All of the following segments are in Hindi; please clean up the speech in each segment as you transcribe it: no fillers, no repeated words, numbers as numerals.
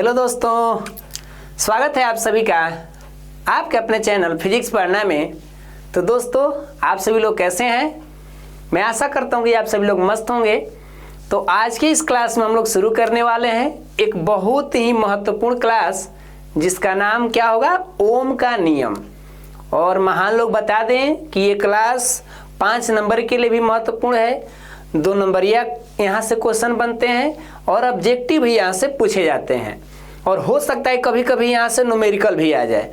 हेलो दोस्तों, स्वागत है आप सभी का आपके अपने चैनल फिजिक्स पढ़ना में। तो दोस्तों, आप सभी लोग कैसे हैं? मैं आशा करता हूँ कि आप सभी लोग मस्त होंगे। तो आज की इस क्लास में हम लोग शुरू करने वाले हैं एक बहुत ही महत्वपूर्ण क्लास, जिसका नाम क्या होगा? ओम का नियम। और महान लोग बता दें कि ये क्लास 5 नंबर के लिए भी महत्वपूर्ण है। 2 नंबरिया यहाँ से क्वेश्चन बनते हैं और ऑब्जेक्टिव भी यहाँ से पूछे जाते हैं, और हो सकता है कभी कभी यहाँ से न्यूमेरिकल भी आ जाए।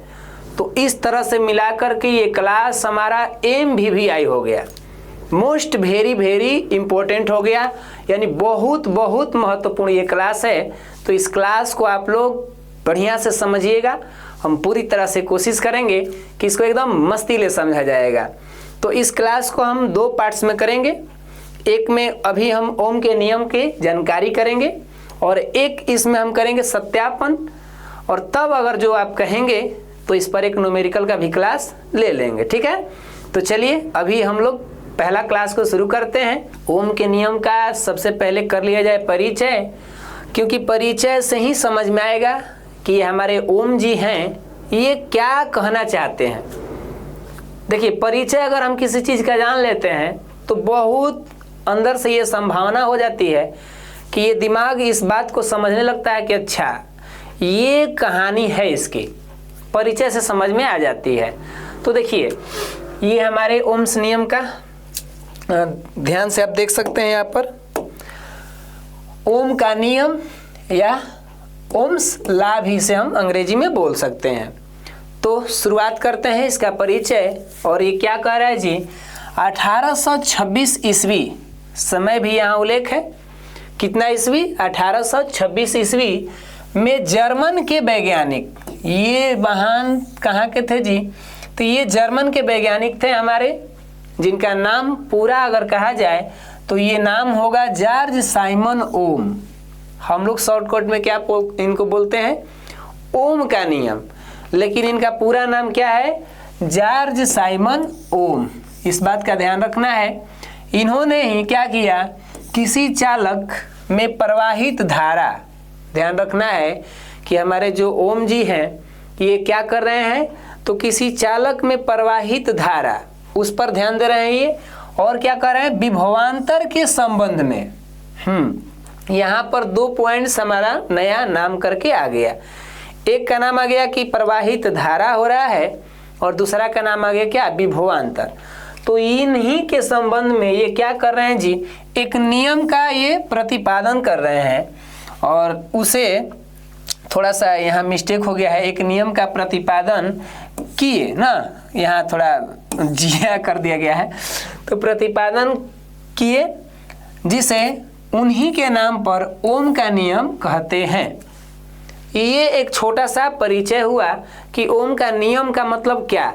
तो इस तरह से मिलाकर के ये क्लास हमारा MVVI हो गया, मोस्ट वेरी इम्पोर्टेंट हो गया, यानी बहुत बहुत महत्वपूर्ण ये क्लास है। तो इस क्लास को आप लोग बढ़िया से समझिएगा। हम पूरी तरह से कोशिश करेंगे कि इसको एकदम मस्ती ले समझा जाएगा। तो इस क्लास को हम 2 पार्ट्स में करेंगे। एक में अभी हम ओम के नियम की जानकारी करेंगे और एक इसमें हम करेंगे सत्यापन, और तब अगर जो आप कहेंगे तो इस पर एक न्यूमेरिकल का भी क्लास ले लेंगे। ठीक है, तो चलिए अभी हम लोग पहला क्लास को शुरू करते हैं। ओम के नियम का सबसे पहले कर लिया जाए परिचय, क्योंकि परिचय से ही समझ में आएगा कि ये हमारे ओम जी हैं, ये क्या कहना चाहते हैं। देखिए, परिचय अगर हम किसी चीज़ का जान लेते हैं तो बहुत अंदर से ये संभावना हो जाती है कि ये दिमाग इस बात को समझने लगता है कि अच्छा ये कहानी है, इसकी परिचय से समझ में आ जाती है। तो देखिए, ये हमारे ओम्स नियम का ध्यान से आप देख सकते हैं यहाँ पर ओम का नियम या ओम्स लॉ भी से हम अंग्रेजी में बोल सकते हैं। तो शुरुआत करते हैं इसका परिचय। और ये क्या कह रहा है जी? 1826 ईस्वी, समय भी यहाँ उल्लेख है। कितना ईस्वी? 1826 ईस्वी में जर्मन के वैज्ञानिक, ये महान कहाँ के थे जी? तो ये जर्मन के वैज्ञानिक थे हमारे, जिनका नाम पूरा अगर कहा जाए तो ये नाम होगा जॉर्ज साइमन ओम। हम लोग शॉर्टकट में क्या इनको बोलते हैं? ओम का नियम। लेकिन इनका पूरा नाम क्या है? जॉर्ज साइमन ओम। इस बात का ध्यान रखना है। इन्होंने ही क्या किया? किसी चालक में प्रवाहित धारा, ध्यान रखना है कि हमारे जो ओम जी हैं ये क्या कर रहे हैं? तो किसी चालक में प्रवाहित धारा, उस पर ध्यान दे रहे हैं ये। और क्या कर रहे हैं? विभवांतर के संबंध में। यहाँ पर 2 पॉइंट्स हमारा नया नाम करके आ गया। एक का नाम आ गया कि प्रवाहित धारा हो रहा है, और दूसरा का नाम आ गया क्या? विभवांतर। तो इन्हीं के संबंध में ये क्या कर रहे हैं जी? एक नियम का ये प्रतिपादन कर रहे हैं, और उसे थोड़ा सा यहाँ मिस्टेक हो गया है, एक नियम का प्रतिपादन किए ना, यहाँ थोड़ा जिया कर दिया गया है। तो प्रतिपादन किए, जिसे उन्हीं के नाम पर ओम का नियम कहते हैं। ये एक छोटा सा परिचय हुआ कि ओम का नियम का मतलब क्या।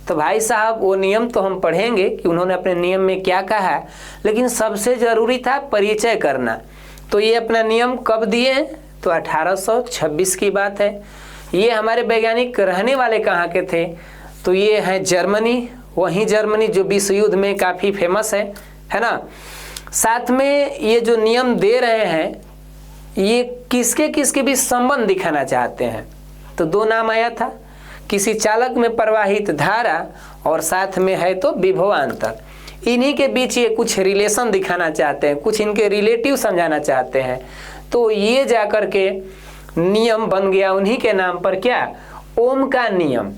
तो भाई साहब, वो नियम तो हम पढ़ेंगे कि उन्होंने अपने नियम में क्या कहा, लेकिन सबसे ज़रूरी था परिचय करना। तो ये अपना नियम कब दिए? तो 1826 की बात है। ये हमारे वैज्ञानिक रहने वाले कहाँ के थे? तो ये हैं जर्मनी, वहीं जर्मनी जो विश्व युद्ध में काफ़ी फेमस है ना। साथ में ये जो नियम दे रहे हैं, ये किसके किसके भी संबंध दिखाना चाहते हैं। तो 2 नाम आया था, किसी चालक में प्रवाहित धारा, और साथ में है तो विभवांतर। इन्हीं के बीच ये कुछ रिलेशन दिखाना चाहते हैं, कुछ इनके रिलेटिव समझाना चाहते हैं। तो ये जाकर के नियम बन गया उन्हीं के नाम पर, क्या? ओम का नियम।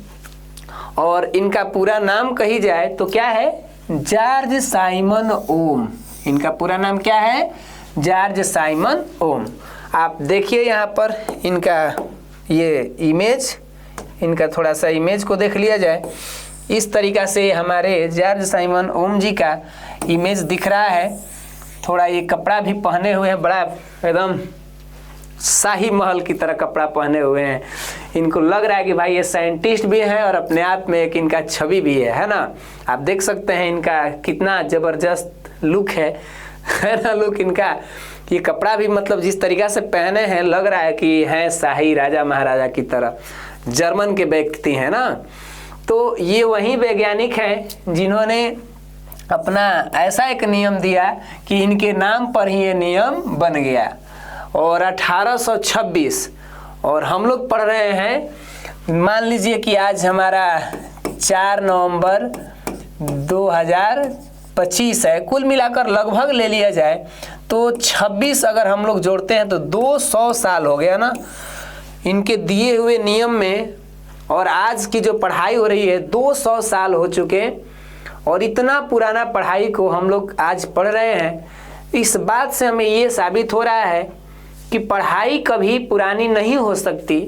और इनका पूरा नाम कही जाए तो क्या है? जॉर्ज साइमन ओम। इनका पूरा नाम क्या है? जॉर्ज साइमन ओम। आप देखिए यहाँ पर इनका ये इमेज, इनका थोड़ा सा इमेज को देख लिया जाए। इस तरीक़ा से हमारे जॉर्ज साइमन ओम जी का इमेज दिख रहा है। थोड़ा ये कपड़ा भी पहने हुए हैं, बड़ा एकदम शाही महल की तरह कपड़ा पहने हुए हैं। इनको लग रहा है कि भाई ये साइंटिस्ट भी हैं और अपने आप में एक इनका छवि भी है ना। आप देख सकते हैं इनका कितना ज़बरदस्त लुक है ना लुक इनका। ये कपड़ा भी मतलब जिस तरीक़ा से पहने हैं, लग रहा है कि हैं शाही राजा महाराजा की तरह, जर्मन के व्यक्ति हैं ना। तो ये वही वैज्ञानिक हैं जिन्होंने अपना ऐसा एक नियम दिया कि इनके नाम पर ही ये नियम बन गया। और 1826 और हम लोग पढ़ रहे हैं, मान लीजिए कि आज हमारा 4 नवंबर 2025 है। कुल मिलाकर लगभग ले लिया जाए तो 26 अगर हम लोग जोड़ते हैं तो 200 साल हो गया ना इनके दिए हुए नियम में। और आज की जो पढ़ाई हो रही है 200 साल हो चुके, और इतना पुराना पढ़ाई को हम लोग आज पढ़ रहे हैं। इस बात से हमें ये साबित हो रहा है कि पढ़ाई कभी पुरानी नहीं हो सकती।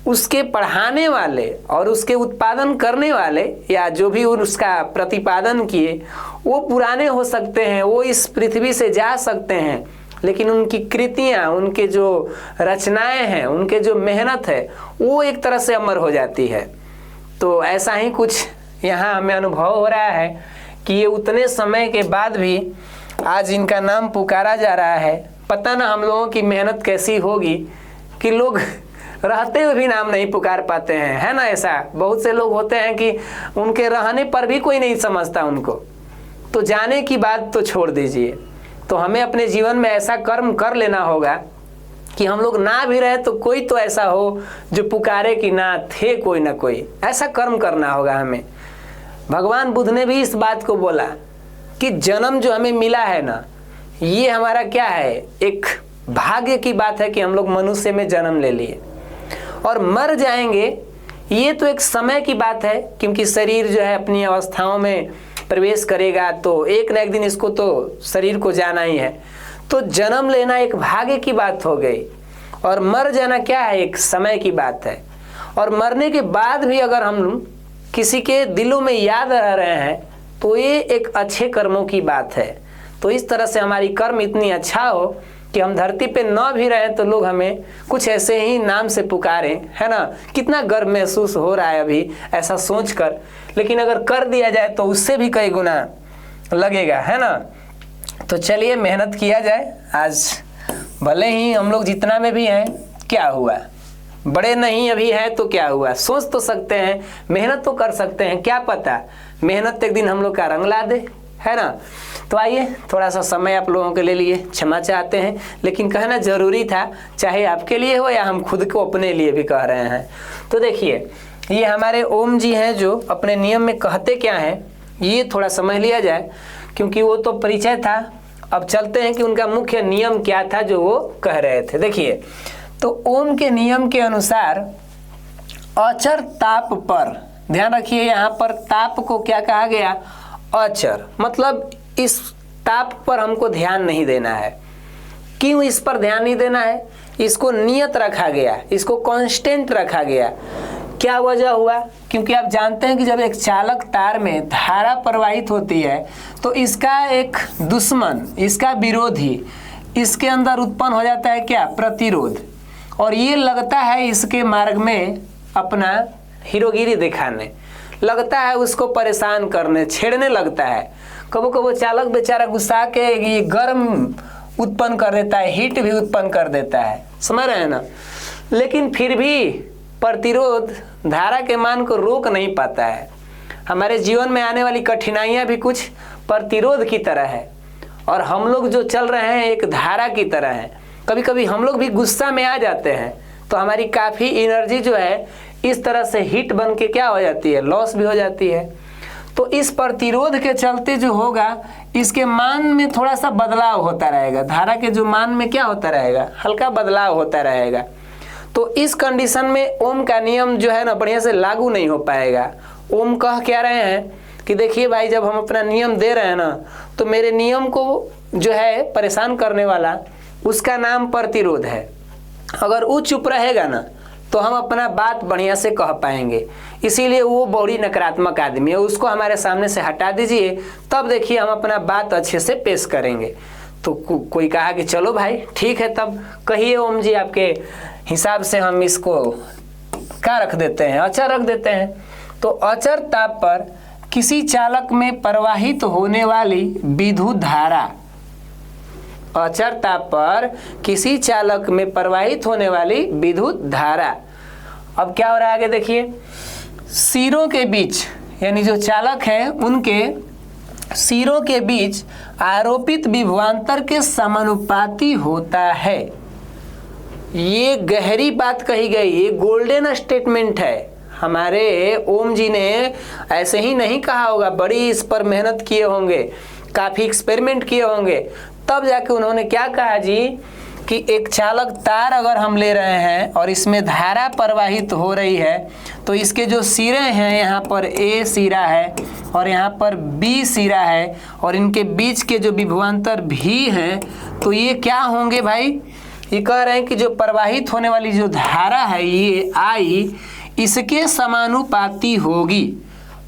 उसके पढ़ाने वाले और उसके उत्पादन करने वाले या जो भी उसका प्रतिपादन किए वो पुराने हो सकते हैं, वो इस पृथ्वी से जा सकते हैं, लेकिन उनकी कृतियाँ, उनके जो रचनाएं हैं, उनके जो मेहनत है वो एक तरह से अमर हो जाती है। तो ऐसा ही कुछ यहाँ हमें अनुभव हो रहा है कि ये उतने समय के बाद भी आज इनका नाम पुकारा जा रहा है। पता ना हम लोगों की मेहनत कैसी होगी कि लोग रहते हुए भी नाम नहीं पुकार पाते हैं, है ना। ऐसा बहुत से लोग होते हैं कि उनके रहने पर भी कोई नहीं समझता उनको, तो जाने की बात तो छोड़ दीजिए। तो हमें अपने जीवन में ऐसा कर्म कर लेना होगा कि हम लोग ना भी रहे तो कोई तो ऐसा हो जो पुकारे कि ना थे कोई ना कोई, ऐसा कर्म करना होगा हमें। भगवान बुद्ध ने भी इस बात को बोला कि जन्म जो हमें मिला है ना, ये हमारा क्या है, एक भाग्य की बात है कि हम लोग मनुष्य में जन्म ले लिए, और मर जाएंगे ये तो एक समय की बात है, क्योंकि शरीर जो है अपनी अवस्थाओं में प्रवेश करेगा तो एक न एक दिन इसको तो शरीर को जाना ही है। तो जन्म लेना एक भाग्य की बात हो गई, और मर जाना क्या है, एक समय की बात है। और मरने के बाद भी अगर हम किसी के दिलों में याद रह रहे हैं तो ये एक अच्छे कर्मों की बात है। तो इस तरह से हमारी कर्म इतनी अच्छा हो कि हम धरती पे न भी रहें तो लोग हमें कुछ ऐसे ही नाम से पुकारें, है ना। कितना गर्व महसूस हो रहा है अभी ऐसा सोचकर, लेकिन अगर कर दिया जाए तो उससे भी कई गुना लगेगा, है ना। तो चलिए मेहनत किया जाए। आज भले ही हम लोग जितना में भी हैं, क्या हुआ, बड़े नहीं अभी है तो क्या हुआ, सोच तो सकते हैं, मेहनत तो कर सकते हैं, क्या पता मेहनत एक दिन हम लोग का रंग ला दे, है ना। तो आइए थोड़ा सा समय आप लोगों के लिए क्षमा चाहते हैं, लेकिन कहना जरूरी था, चाहे आपके लिए हो या हम खुद को अपने लिए भी कह रहे हैं। तो देखिए ये हमारे ओम जी हैं जो अपने नियम में कहते क्या हैं, ये थोड़ा समझ लिया जाए, क्योंकि वो तो परिचय था। अब चलते हैं कि उनका मुख्य नियम क्या था जो वो कह रहे थे। देखिए तो ओम के नियम के अनुसार अचर ताप पर, ध्यान रखिए यहाँ पर ताप को क्या कहा गया, अचर, मतलब इस ताप पर हमको ध्यान नहीं देना है। क्यों इस पर ध्यान नहीं देना है, इसको नियत रखा गया, इसको कांस्टेंट रखा गया। क्या वजह हुआ, क्योंकि आप जानते हैं कि जब एक चालक तार में धारा प्रवाहित होती है तो इसका एक दुश्मन, इसका विरोधी इसके अंदर उत्पन्न हो जाता है क्या, प्रतिरोध, और ये लगता है इसके मार्ग में अपना हीरोगिरी दिखाने लगता है, उसको परेशान करने, छेड़ने लगता है। कबो कबो चालक बेचारा गुस्सा के ये गर्म उत्पन्न कर देता है, हीट भी उत्पन्न कर देता है, समझ रहे हैं ना। लेकिन फिर भी प्रतिरोध धारा के मान को रोक नहीं पाता है। हमारे जीवन में आने वाली कठिनाइयां भी कुछ प्रतिरोध की तरह है, और हम लोग जो चल रहे हैं एक धारा की तरह है। कभी कभी हम लोग भी गुस्सा में आ जाते हैं तो हमारी काफ़ी एनर्जी जो है इस तरह से हीट बन के क्या हो जाती है, लॉस भी हो जाती है। तो इस प्रतिरोध के चलते जो होगा, इसके मान में थोड़ा सा बदलाव होता रहेगा, धारा के जो मान में क्या होता रहेगा, हल्का बदलाव होता रहेगा। तो इस कंडीशन में ओम का नियम जो है ना बढ़िया से लागू नहीं हो पाएगा। ओम कह क्या रहे हैं कि देखिए भाई, जब हम अपना नियम दे रहे हैं ना, तो मेरे नियम को जो है परेशान करने वाला, उसका नाम प्रतिरोध है। अगर वो चुप रहेगा ना तो हम अपना बात बढ़िया से कह पाएंगे। इसीलिए वो बड़ी नकारात्मक आदमी है, उसको हमारे सामने से हटा दीजिए, तब देखिए हम अपना बात अच्छे से पेश करेंगे। तो कोई कहा कि चलो भाई ठीक है, तब कहिए ओम जी, आपके हिसाब से हम इसको क्या रख देते हैं, अचर रख देते हैं। तो अचर ताप पर किसी चालक में प्रवाहित होने वाली विद्युत धारा, अचर ताप पर किसी चालक में प्रवाहित होने वाली विद्युत धारा। अब क्या हो रहा है आगे देखिए, सिरों के बीच, यानी जो चालक है उनके सिरों के बीच आरोपित विभवांतर के समानुपाती होता है। ये गहरी बात कही गई, ये गोल्डन स्टेटमेंट है। हमारे ओम जी ने ऐसे ही नहीं कहा होगा, बड़ी इस पर मेहनत किए होंगे, काफ़ी एक्सपेरिमेंट किए होंगे, तब जाके उन्होंने क्या कहा जी कि एक चालक तार अगर हम ले रहे हैं और इसमें धारा प्रवाहित हो रही है तो इसके जो सिरे हैं, यहाँ पर ए सिरा है और यहाँ पर बी सिरा है और इनके बीच के जो विभवांतर भी हैं, तो ये क्या होंगे भाई? ये कह रहे हैं कि जो प्रवाहित होने वाली जो धारा है ये आई, इसके समानुपाती होगी।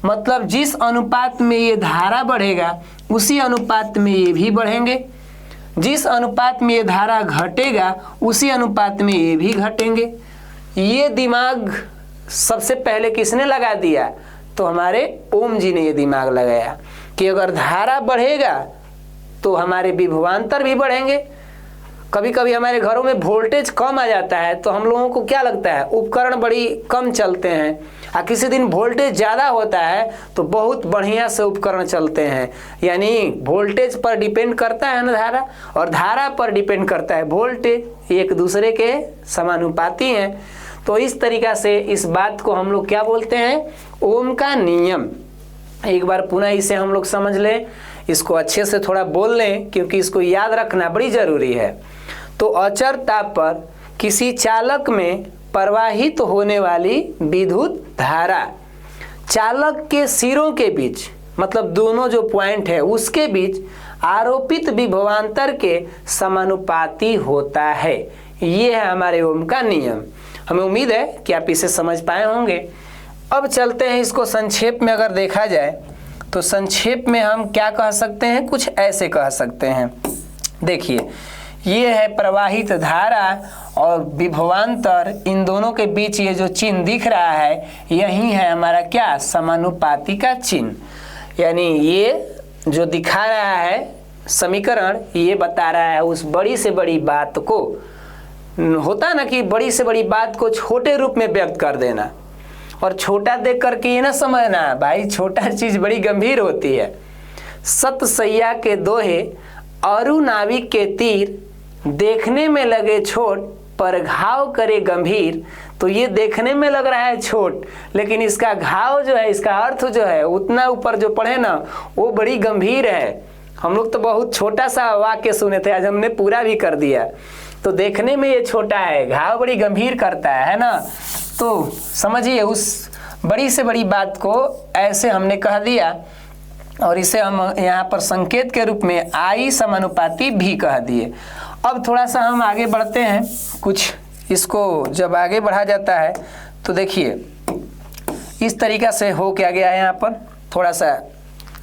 मतलब जिस अनुपात में ये धारा बढ़ेगा उसी अनुपात में ये भी बढ़ेंगे, जिस अनुपात में ये धारा घटेगा उसी अनुपात में ये भी घटेंगे। ये दिमाग सबसे पहले किसने लगा दिया? तो हमारे ओम जी ने ये दिमाग लगाया कि अगर धारा बढ़ेगा तो हमारे विभवांतर भी बढ़ेंगे। कभी कभी हमारे घरों में वोल्टेज कम आ जाता है तो हम लोगों को क्या लगता है, उपकरण बड़ी कम चलते हैं, और किसी दिन वोल्टेज ज़्यादा होता है तो बहुत बढ़िया से उपकरण चलते हैं। यानी वोल्टेज पर डिपेंड करता है ना धारा, और धारा पर डिपेंड करता है वोल्टेज, एक दूसरे के समानुपाती हैं। तो इस तरीक़ा से इस बात को हम लोग क्या बोलते हैं? ओम का नियम। एक बार पुनः इसे हम लोग समझ लें, इसको अच्छे से थोड़ा बोल लें क्योंकि इसको याद रखना बड़ी ज़रूरी है। तो अचर ताप पर किसी चालक में प्रवाहित होने वाली विद्युत धारा चालक के सिरों के बीच, मतलब दोनों जो पॉइंट है उसके बीच आरोपित विभवांतर के समानुपाती होता है। ये है हमारे ओम का नियम। हमें उम्मीद है कि आप इसे समझ पाए होंगे। अब चलते हैं इसको संक्षेप में अगर देखा जाए तो संक्षेप में हम क्या कह सकते हैं, कुछ ऐसे कह सकते हैं। देखिए, ये है प्रवाहित धारा और विभवांतर, इन दोनों के बीच ये जो चिन्ह दिख रहा है यही है हमारा क्या? समानुपाती का चिन्ह। यानी ये जो दिखा रहा है समीकरण, ये बता रहा है उस बड़ी से बड़ी बात को, होता ना कि बड़ी से बड़ी बात को छोटे रूप में व्यक्त कर देना, और छोटा देख करके ये ना समझना भाई छोटा चीज़ बड़ी गंभीर होती है। सत सैया के दोहे अरु नाविक के तीर, देखने में लगे छोट पर घाव करे गंभीर। तो ये देखने में लग रहा है छोट, लेकिन इसका घाव जो है, इसका अर्थ जो है उतना ऊपर जो पढ़े ना वो बड़ी गंभीर है। हम लोग तो बहुत छोटा सा वाक्य सुने थे, आज हमने पूरा भी कर दिया। तो देखने में ये छोटा है, घाव बड़ी गंभीर करता है ना। तो समझिए उस बड़ी से बड़ी बात को ऐसे हमने कह दिया, और इसे हम यहाँ पर संकेत के रूप में आई समानुपाती भी कह दिए। अब थोड़ा सा हम आगे बढ़ते हैं, कुछ इसको जब आगे बढ़ा जाता है तो देखिए इस तरीक़ा से हो क्या गया है। यहाँ पर थोड़ा सा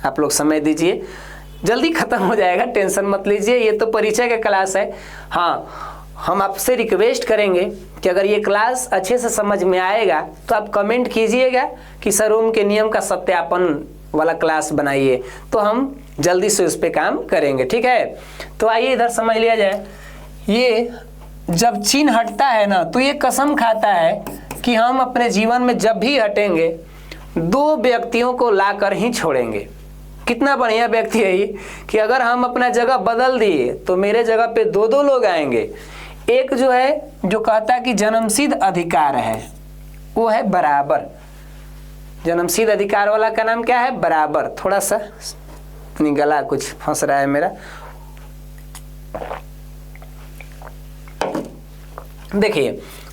आप लोग समय दीजिए, जल्दी ख़त्म हो जाएगा, टेंशन मत लीजिए। ये तो परिचय का क्लास है। हाँ, हम आपसे रिक्वेस्ट करेंगे कि अगर ये क्लास अच्छे से समझ में आएगा तो आप कमेंट कीजिएगा कि सर ओम के नियम का सत्यापन वाला क्लास बनाइए, तो हम जल्दी से उस पर काम करेंगे। ठीक है, तो आइए इधर समझ लिया जाए। ये जब चिन्ह हटता है ना तो ये कसम खाता है कि हम अपने जीवन में जब भी हटेंगे दो व्यक्तियों को लाकर ही छोड़ेंगे। कितना बढ़िया व्यक्ति है ये कि अगर हम अपना जगह बदल दिए तो मेरे जगह पे दो दो लोग आएंगे। एक जो है जो कहता है कि जन्मसिद्ध अधिकार है, वो है बराबर। जन्मसिद्ध अधिकार वाला का नाम क्या है? बराबर। थोड़ा सा अपनी गला कुछ फंस रहा है मेरा। देखिए,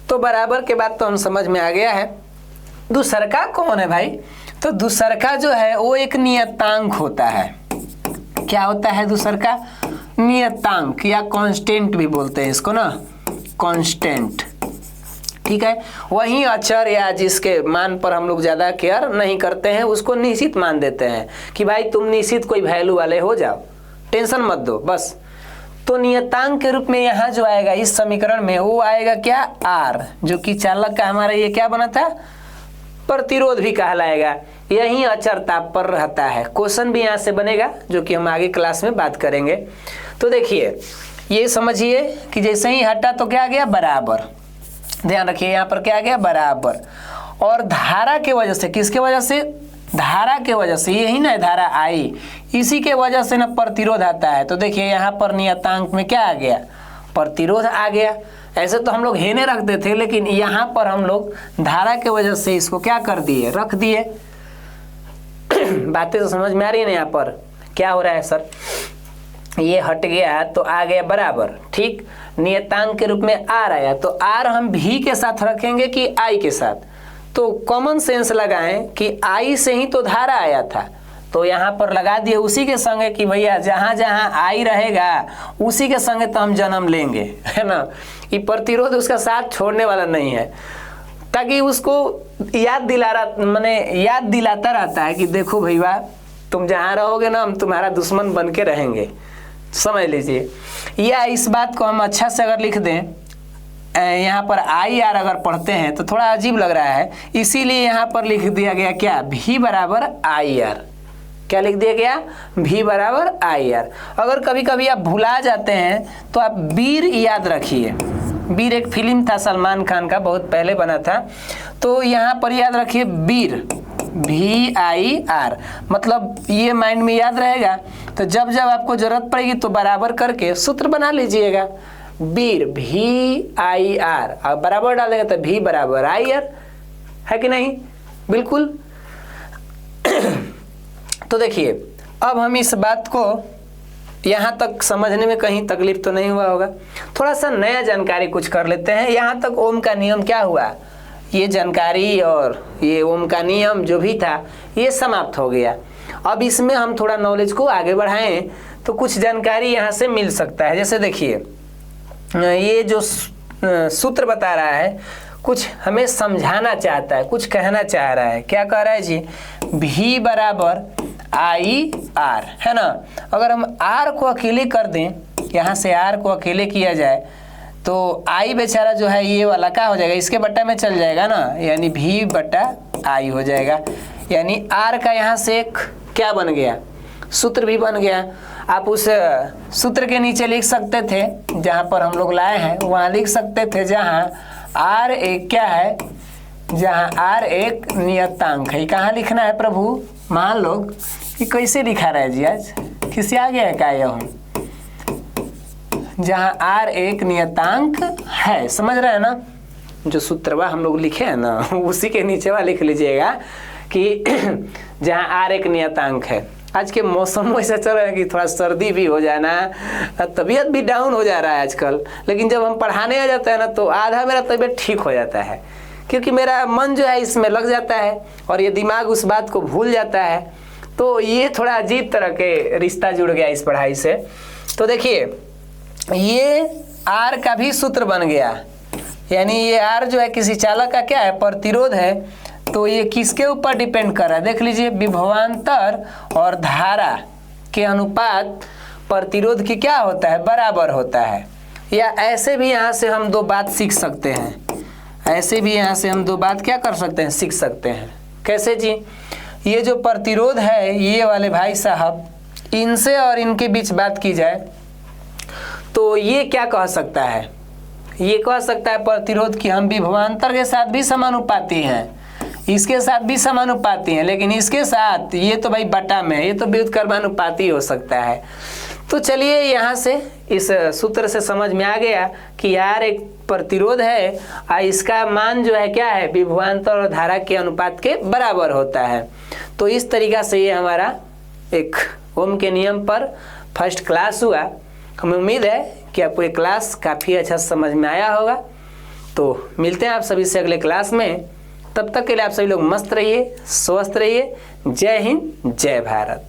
तो बराबर के बाद तो हम समझ में आ गया है। दूसरका कौन है भाई? तो दूसरका जो है वो एक नियतांक होता है। क्या होता है दूसरका? नियतांक, या कांस्टेंट भी बोलते हैं इसको ना, कांस्टेंट। ठीक है, वहीं अचर या जिसके मान पर हम लोग ज़्यादा केयर नहीं करते हैं उसको निश्चित मान देते हैं कि भाई तुम निश्चित कोई वैल्यू वाले हो जाओ, टेंशन मत दो बस। तो नियतांक के रूप में यहाँ जो आएगा इस समीकरण में वो आएगा क्या? आर, जो कि चालक का हमारा ये क्या बना था? प्रतिरोध भी कहलाएगा। यही अचर ताप पर रहता है। क्वेश्चन भी यहाँ से बनेगा जो कि हम आगे क्लास में बात करेंगे। तो देखिए, ये समझिए कि जैसे ही हटा तो क्या आ गया? बराबर। ध्यान रखिए यहाँ पर क्या आ गया? बराबर। और धारा के वजह से, किसके वजह से? धारा के वजह से, यही ना धारा आई, इसी के वजह से ना प्रतिरोध आता है। तो देखिए यहाँ पर नियतांक में क्या आ गया? प्रतिरोध आ गया। ऐसे तो हम लोग हेने रखते थे, लेकिन यहाँ पर हम लोग धारा के वजह से इसको क्या कर दिए, रख दिए। बातें तो समझ में आ रही है ना। यहाँ पर क्या हो रहा है सर, ये हट गया तो आ गया बराबर, ठीक। नियतांक के रूप में आर आया, तो आर हम भी के साथ रखेंगे कि आई के साथ, तो कॉमन सेंस लगाएं कि आई से ही तो धारा आया था, तो यहाँ पर लगा दिए उसी के संगे कि भैया जहाँ जहाँ आई रहेगा उसी के संगे तो हम जन्म लेंगे, है ना। ये प्रतिरोध उसका साथ छोड़ने वाला नहीं है, ताकि उसको याद दिलाता रहता है कि देखो भैया तुम जहाँ रहोगे ना, हम तुम्हारा दुश्मन बन के रहेंगे, समझ लीजिए। या इस बात को हम अच्छा से अगर लिख दें, यहाँ पर आई आर अगर पढ़ते हैं तो थोड़ा अजीब लग रहा है, इसीलिए यहाँ पर लिख दिया गया क्या, भी बराबर आई आर। क्या लिख दिया गया, भी बराबर आई आर। अगर कभी कभी आप भुला जाते हैं तो आप वीर याद रखिए। वीर एक फिल्म था सलमान खान का, बहुत पहले बना था, तो यहाँ पर याद रखिए वीर, भी आई आर, मतलब ये माइंड में याद रहेगा। तो जब जब आपको जरूरत पड़ेगी तो बराबर करके सूत्र बना लीजिएगा, वीर भी आई आर, अब बराबर डालेगा तो भी बराबर आई आर, है कि नहीं, बिल्कुल। तो देखिए अब हम इस बात को यहाँ तक समझने में कहीं तकलीफ तो नहीं हुआ होगा। थोड़ा सा नया जानकारी कुछ कर लेते हैं। यहाँ तक ओम का नियम क्या हुआ, ये जानकारी और ये ओम का नियम जो भी था ये समाप्त हो गया। अब इसमें हम थोड़ा नॉलेज को आगे बढ़ाएं तो कुछ जानकारी यहाँ से मिल सकता है। जैसे देखिए ये जो सूत्र बता रहा है कुछ हमें समझाना चाहता है, कुछ कहना चाह रहा है। क्या कह रहा है जी, भी बराबर आई आर, है ना। अगर हम आर को अकेले कर दें, यहाँ से आर को अकेले किया जाए तो आई बेचारा जो है ये वाला क्या हो जाएगा, इसके बट्टा में चल जाएगा ना, यानी भी बट्टा आई हो जाएगा। यानी आर का यहाँ से एक क्या बन गया, सूत्र भी बन गया। आप उस सूत्र के नीचे लिख सकते थे, जहाँ पर हम लोग लाए हैं वहाँ लिख सकते थे, जहाँ आर एक क्या है, जहाँ आर एक नियतांक है। कहाँ लिखना है प्रभु, मान लोग कि कैसे लिखा रहा है जी, आज किसी आ गया है क्या यह, जहाँ आर एक नियतांक है, समझ रहे हैं ना। जो सूत्रवा हम लोग लिखे हैं ना उसी के नीचे वह लिख लीजिएगा कि जहाँ आर एक नियतांक है। आज के मौसम ऐसा चल रहा है कि थोड़ा सर्दी भी हो जाना, तबीयत भी डाउन हो जा रहा है आजकल, लेकिन जब हम पढ़ाने आ जाते हैं ना तो आधा मेरा तबीयत ठीक हो जाता है, क्योंकि मेरा मन जो है इसमें लग जाता है और ये दिमाग उस बात को भूल जाता है। तो ये थोड़ा अजीब तरह के रिश्ता जुड़ गया इस पढ़ाई से। तो देखिए ये आर का भी सूत्र बन गया, यानी ये आर जो है किसी चालक का क्या है, प्रतिरोध है। तो ये किसके ऊपर डिपेंड कर रहा है, देख लीजिए, विभवांतर और धारा के अनुपात प्रतिरोध की क्या होता है, बराबर होता है। या ऐसे भी यहाँ से हम दो बात सीख सकते हैं, ऐसे भी यहाँ से हम दो बात क्या कर सकते हैं, सीख सकते हैं। कैसे जी, ये जो प्रतिरोध है ये वाले भाई साहब, इनसे और इनके बीच बात की जाए तो ये क्या कह सकता है, ये कह सकता है प्रतिरोध की हम विभवांतर के साथ भी समानुपाती हैं, इसके साथ भी समानुपाती हैं, लेकिन इसके साथ ये तो भाई बटा में, ये तो व्युत्क्रमानुपाती हो सकता है। तो चलिए यहाँ से इस सूत्र से समझ में आ गया कि यार एक प्रतिरोध है और इसका मान जो है क्या है, विभवांतर और धारा के अनुपात के बराबर होता है। तो इस तरीका से ये हमारा एक ओम के नियम पर फर्स्ट क्लास हुआ। हमें उम्मीद है कि आपको ये क्लास काफ़ी अच्छा समझ में आया होगा। तो मिलते हैं आप सभी से अगले क्लास में, तब तक के लिए आप सभी लोग मस्त रहिए, स्वस्थ रहिए। जय हिंद, जय भारत।